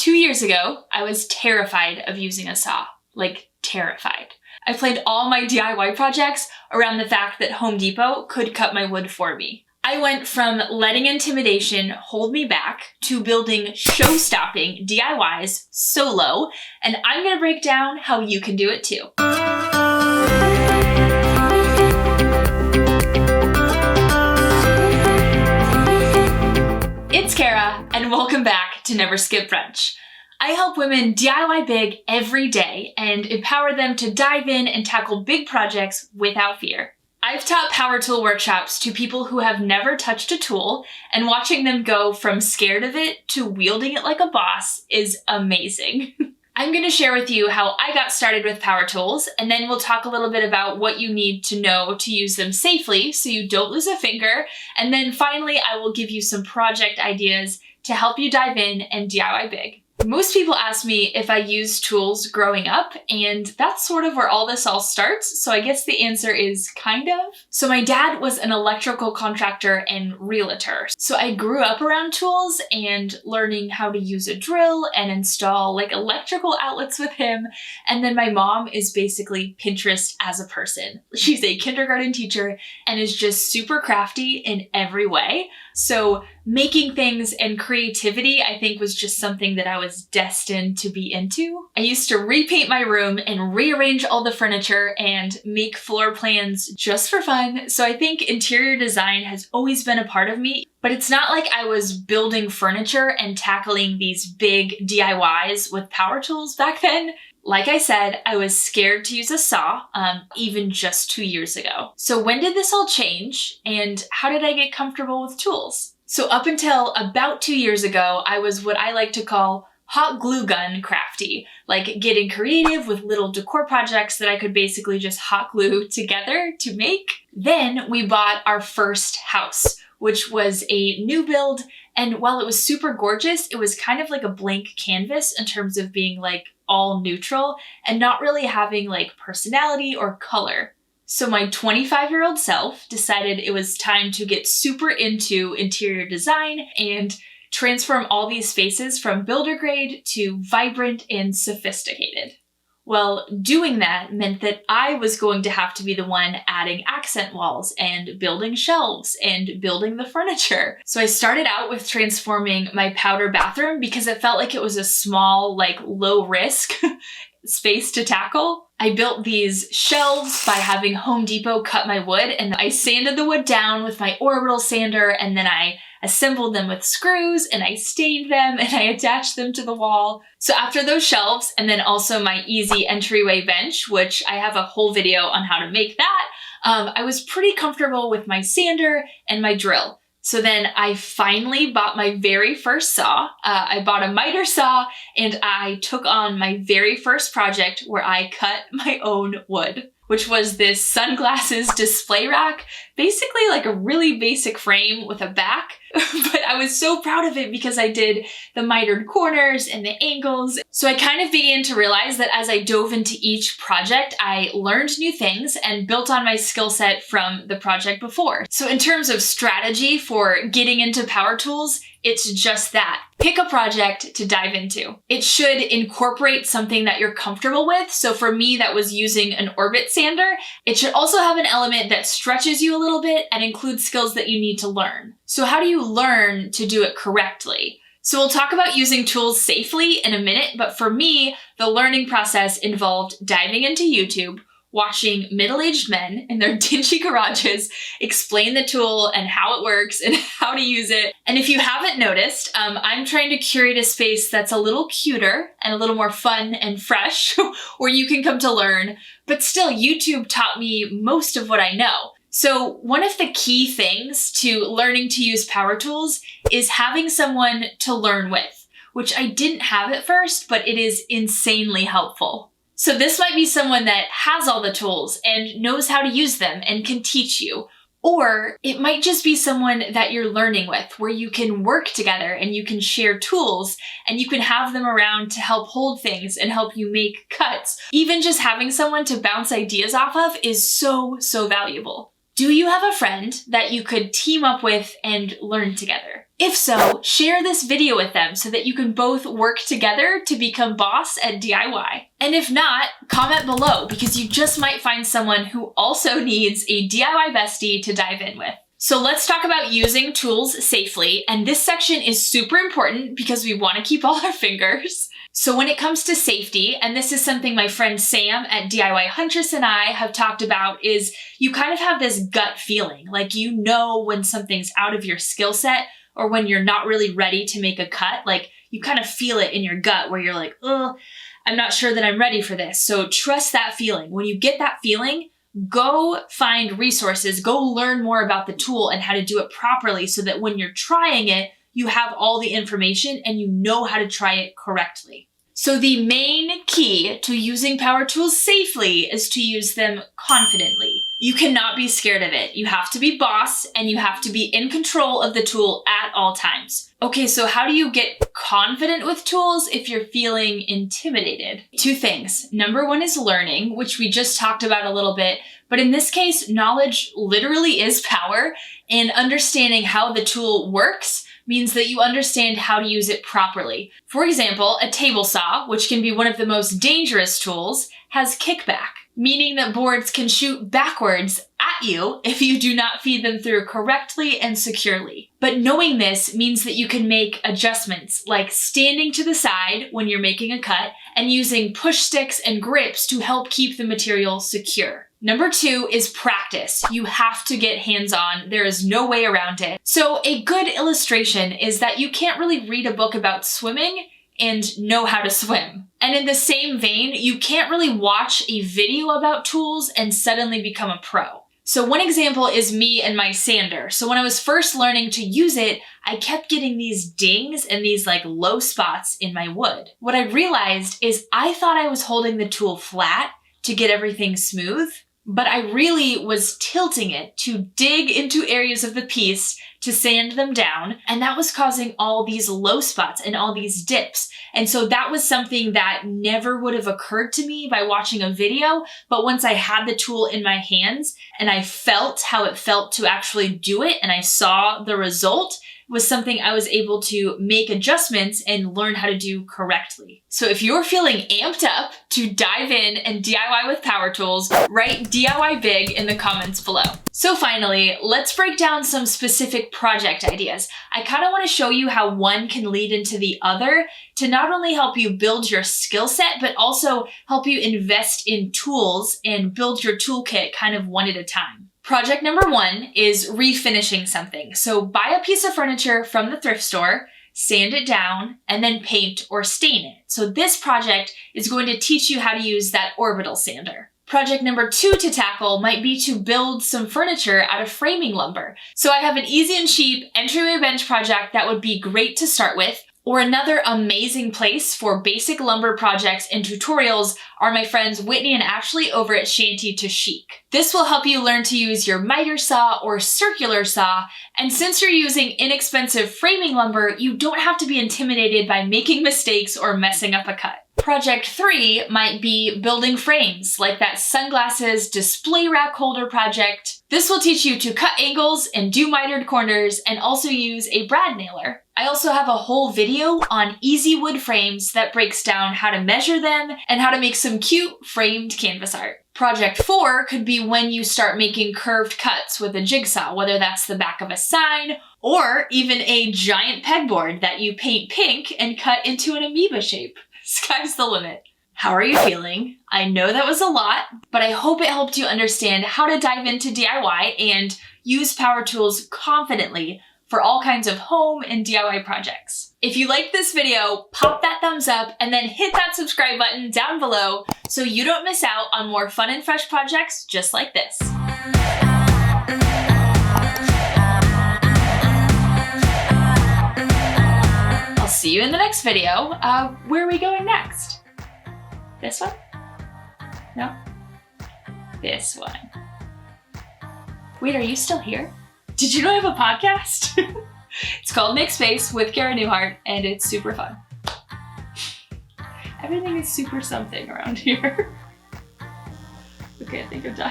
2 years ago, I was terrified of using a saw. Like, terrified. I planned all my DIY projects around the fact that Home Depot could cut my wood for me. I went from letting intimidation hold me back to building show-stopping DIYs solo, and I'm gonna break down how you can do it too. It's Cara, and welcome back to Never Skip Brunch. I help women DIY big every day and empower them to dive in and tackle big projects without fear. I've taught power tool workshops to people who have never touched a tool, and watching them go from scared of it to wielding it like a boss is amazing. I'm going to share with you how I got started with power tools, and then we'll talk a little bit about what you need to know to use them safely so you don't lose a finger, and then finally I will give you some project ideas to help you dive in and DIY big. Most people ask me if I used tools growing up, and that's sort of where all this starts, so I guess the answer is kind of. So my dad was an electrical contractor and realtor, so I grew up around tools and learning how to use a drill and install like electrical outlets with him, and then my mom is basically Pinterest as a person. She's a kindergarten teacher and is just super crafty in every way. So making things and creativity, I think, was just something that I was destined to be into. I used to repaint my room and rearrange all the furniture and make floor plans just for fun. So I think interior design has always been a part of me, but it's not like I was building furniture and tackling these big DIYs with power tools back then. Like I said, I was scared to use a saw, even just 2 years ago. So when did this all change, and how did I get comfortable with tools? So up until about 2 years ago, I was what I like to call hot glue gun crafty, like getting creative with little decor projects that I could basically just hot glue together to make. Then we bought our first house, which was a new build, and while it was super gorgeous, it was kind of like a blank canvas in terms of being like all neutral and not really having like personality or color. So my 25-year-old self decided it was time to get super into interior design and transform all these spaces from builder grade to vibrant and sophisticated. Well, doing that meant that I was going to have to be the one adding accent walls and building shelves and building the furniture. So I started out with transforming my powder bathroom because it felt like it was a small, like low risk space to tackle. I built these shelves by having Home Depot cut my wood, and I sanded the wood down with my orbital sander, and then I assembled them with screws, and I stained them, and I attached them to the wall. So after those shelves, and then also my easy entryway bench, which I have a whole video on how to make that, I was pretty comfortable with my sander and my drill. So then I finally bought my very first saw. I bought a miter saw, and I took on my very first project where I cut my own wood, which was this sunglasses display rack, basically like a really basic frame with a back. But I was so proud of it because I did the mitered corners and the angles. So I kind of began to realize that as I dove into each project, I learned new things and built on my skill set from the project before. So in terms of strategy for getting into power tools, it's just that. Pick a project to dive into. It should incorporate something that you're comfortable with. So for me, that was using an orbit sander. It should also have an element that stretches you a little bit and includes skills that you need to learn. So how do you learn to do it correctly? So we'll talk about using tools safely in a minute, but for me, the learning process involved diving into YouTube, watching middle-aged men in their dingy garages explain the tool and how it works and how to use it. And if you haven't noticed, I'm trying to curate a space that's a little cuter and a little more fun and fresh where you can come to learn, but still YouTube taught me most of what I know. So one of the key things to learning to use power tools is having someone to learn with, which I didn't have at first, but it is insanely helpful. So this might be someone that has all the tools and knows how to use them and can teach you. Or it might just be someone that you're learning with, where you can work together and you can share tools and you can have them around to help hold things and help you make cuts. Even just having someone to bounce ideas off of is so valuable. Do you have a friend that you could team up with and learn together? If so, share this video with them so that you can both work together to become boss at DIY. And if not, comment below because you just might find someone who also needs a DIY bestie to dive in with. So let's talk about using tools safely, and this section is super important because we want to keep all our fingers. So when it comes to safety, and this is something my friend Sam at DIY Huntress and I have talked about, is you kind of have this gut feeling, like you know when something's out of your skill set or when you're not really ready to make a cut, like you kind of feel it in your gut where you're like, oh, I'm not sure that I'm ready for this. So trust that feeling. When you get that feeling, go find resources, go learn more about the tool and how to do it properly so that when you're trying it, you have all the information and you know how to try it correctly. So the main key to using power tools safely is to use them confidently. You cannot be scared of it. You have to be boss and you have to be in control of the tool at all times. Okay, so how do you get confident with tools if you're feeling intimidated? Two things. Number one is learning, which we just talked about a little bit, but in this case, knowledge literally is power, and understanding how the tool works means that you understand how to use it properly. For example, a table saw, which can be one of the most dangerous tools, has kickback, meaning that boards can shoot backwards at you if you do not feed them through correctly and securely. But knowing this means that you can make adjustments, like standing to the side when you're making a cut and using push sticks and grips to help keep the material secure. Number two is practice. You have to get hands-on. There is no way around it. So a good illustration is that you can't really read a book about swimming and know how to swim. And in the same vein, you can't really watch a video about tools and suddenly become a pro. So one example is me and my sander. So when I was first learning to use it, I kept getting these dings and these like low spots in my wood. What I realized is I thought I was holding the tool flat to get everything smooth, but I really was tilting it to dig into areas of the piece to sand them down, and that was causing all these low spots and all these dips. And so that was something that never would have occurred to me by watching a video, but once I had the tool in my hands and I felt how it felt to actually do it and I saw the result, was something I was able to make adjustments and learn how to do correctly. So if you're feeling amped up to dive in and DIY with power tools, write DIY big in the comments below. So finally, let's break down some specific project ideas. I kind of want to show you how one can lead into the other to not only help you build your skill set, but also help you invest in tools and build your toolkit kind of one at a time. Project number one is refinishing something. So buy a piece of furniture from the thrift store, sand it down, and then paint or stain it. So this project is going to teach you how to use that orbital sander. Project number two to tackle might be to build some furniture out of framing lumber. So I have an easy and cheap entryway bench project that would be great to start with. Or another amazing place for basic lumber projects and tutorials are my friends Whitney and Ashley over at Shanty to Chic. This will help you learn to use your miter saw or circular saw, and since you're using inexpensive framing lumber, you don't have to be intimidated by making mistakes or messing up a cut. Project 3 might be building frames, like that sunglasses display rack holder project. This will teach you to cut angles and do mitered corners and also use a brad nailer. I also have a whole video on easy wood frames that breaks down how to measure them and how to make some cute framed canvas art. Project 4 could be when you start making curved cuts with a jigsaw, whether that's the back of a sign or even a giant pegboard that you paint pink and cut into an amoeba shape. Sky's the limit. How are you feeling? I know that was a lot, but I hope it helped you understand how to dive into DIY and use power tools confidently for all kinds of home and DIY projects. If you liked this video, pop that thumbs up and then hit that subscribe button down below so you don't miss out on more fun and fresh projects just like this. I'll see you in the next video. Where are we going next? This one? No? This one. Wait, are you still here? Did you know I have a podcast? It's called Make Space with Cara Newhart, and it's super fun. Everything is super something around here. Okay, I think I'm done.